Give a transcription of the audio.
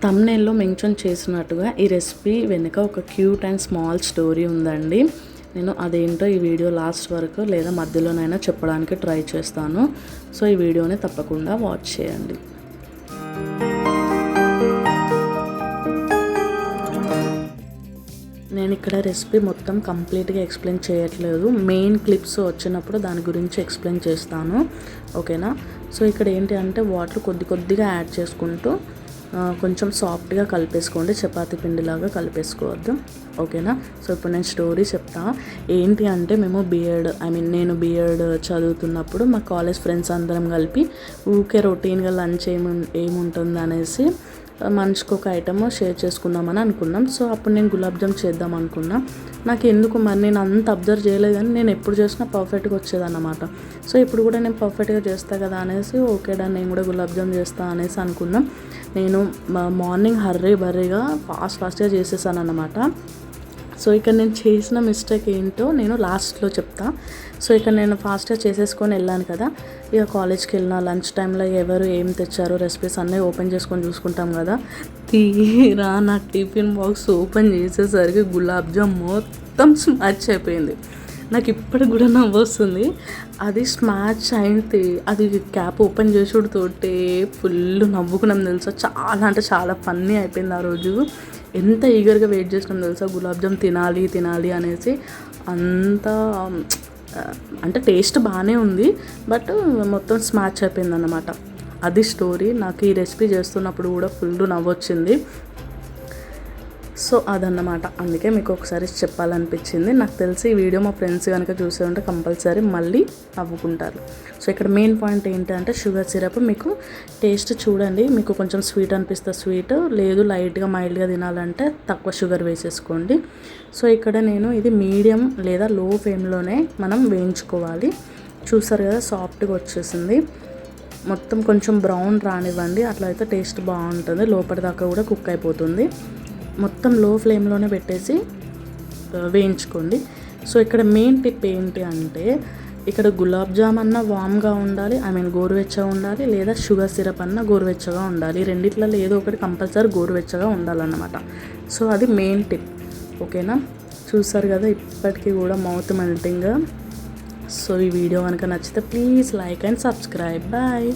థంబ్‌నెయిల్‌లో mention చేసినట్టుగా ఈ recipe వెనుక ఒక క్యూట్ అండ్ స్మాల్ స్టోరీ ఉందండి. నేను అదేంటో ఈ వీడియో లాస్ట్ వరకు లేదా మధ్యలోనైనా చెప్పడానికి ట్రై చేస్తాను. సో ఈ వీడియోని తప్పకుండా వాచ్ చేయండి. నేను ఇక్కడ రెసిపీ మొత్తం కంప్లీట్గా ఎక్స్ప్లెయిన్ చేయట్లేదు. మెయిన్ క్లిప్స్ వచ్చినప్పుడు దాని గురించి ఎక్స్ప్లెయిన్ చేస్తాను. ఓకేనా? సో ఇక్కడ ఏంటి అంటే వాటర్ కొద్దిగా యాడ్ చేసుకుంటూ కొంచెం సాఫ్ట్గా కలిపేసుకోండి. చపాతీ పిండిలాగా కలిపేసుకోవద్దు. ఓకేనా? సో ఇప్పుడు నేను స్టోరీ చెప్తా. ఏంటి అంటే నేను బీఎడ్ చదువుతున్నప్పుడు మా కాలేజ్ ఫ్రెండ్స్ అందరం కలిపి ఊకే రొటీన్గా లంచ్ ఏముంటుంది అనేసి మనిషికి ఒక ఐటమ్ షేర్ చేసుకుందామని అనుకున్నాం. సో అప్పుడు నేను గులాబ్ జామ్ చేద్దాం అనుకున్నా. నాకు ఎందుకు మరి నేను అంత అబ్జర్వ్ చేయలేదు, కానీ నేను ఎప్పుడు చేసినా పర్ఫెక్ట్గా వచ్చేదన్నమాట. సో ఇప్పుడు కూడా నేను పర్ఫెక్ట్గా చేస్తా కదా అనేసి ఓకే డా నేను కూడా గులాబ్ జామ్ చేస్తా అనేసి అనుకున్నాం. నేను మార్నింగ్ బర్రీగా ఫాస్ట్గా చేసేసాను అన్నమాట. సో ఇక్కడ నేను చేసిన మిస్టేక్ ఏంటో నేను లాస్ట్లో చెప్తా. సో ఇక్కడ నేను ఫాస్ట్గా చేసేసుకొని వెళ్ళాను కదా. ఇక కాలేజ్కి వెళ్ళిన లంచ్ టైంలో ఎవరు ఏం తెచ్చారో రెసిపీస్ అన్నీ ఓపెన్ చేసుకొని చూసుకుంటాం కదా. తీరా నా టిఫిన్ బాక్స్ ఓపెన్ చేసేసరికి గులాబ్ జామ్ మొత్తం స్మాచ్ అయిపోయింది. నాకు ఇప్పటికి కూడా నవ్వు వస్తుంది. అది స్మాచ్ అయితే అది క్యాప్ ఓపెన్ చేసుడుతోటే ఫుల్ నవ్వుకున్నాం తెలుసా. చాలా ఫన్నీ అయిపోయింది ఆ రోజు. ఎంత ఈగర్గా వెయిట్ చేసినాం తెలుసా గులాబ్ జామ్ తినాలి అనేసి. అంత అంటే టేస్ట్ బాగానే ఉంది, బట్ మొత్తం స్మాచ్ అయిపోయింది అన్నమాట. అది స్టోరీ. నాకు ఈ రెసిపీ చేస్తున్నప్పుడు కూడా ఫుల్ నవ్వొచ్చింది. సో అదన్నమాట, అందుకే మీకు ఒకసారి చెప్పాలనిపించింది. నాకు తెలిసి ఈ వీడియో మా ఫ్రెండ్స్ కనుక చూసే ఉంటే కంపల్సరీ మళ్ళీ నవ్వుకుంటారు. సో ఇక్కడ మెయిన్ పాయింట్ ఏంటంటే షుగర్ సిరప్. మీకు టేస్ట్ చూడండి, మీకు కొంచెం స్వీట్ అనిపిస్తే స్వీట్, లేదు లైట్గా మైల్డ్గా తినాలంటే తక్కువ షుగర్ వేసేసుకోండి. సో ఇక్కడ నేను ఇది మీడియం లేదా లో ఫ్లేమ్లోనే మనం వేయించుకోవాలి. చూసారు కదా సాఫ్ట్గా వచ్చేసింది. మొత్తం కొంచెం బ్రౌన్ రానివ్వండి, అట్లా అయితే టేస్ట్ బాగుంటుంది. లోపలి దాకా కూడా కుక్ అయిపోతుంది. మొత్తం లో ఫ్లేమ్లోనే పెట్టేసి వేయించుకోండి. సో ఇక్కడ మెయిన్ టిప్ ఏంటి అంటే ఇక్కడ గులాబ్ జామ్ అన్న వామ్గా ఉండాలి, గోరువెచ్చగా ఉండాలి, లేదా షుగర్ సిరప్ అన్న గోరువెచ్చగా ఉండాలి. రెండిట్లలో ఏదో ఒకటి కంపల్సరీ గోరువెచ్చగా ఉండాలన్నమాట. సో అది మెయిన్ టిప్. ఓకేనా? చూసారు కదా ఇప్పటికీ కూడా మౌత్ మెల్టింగ్. సో ఈ వీడియో కనుక నచ్చితే please like and subscribe. Bye.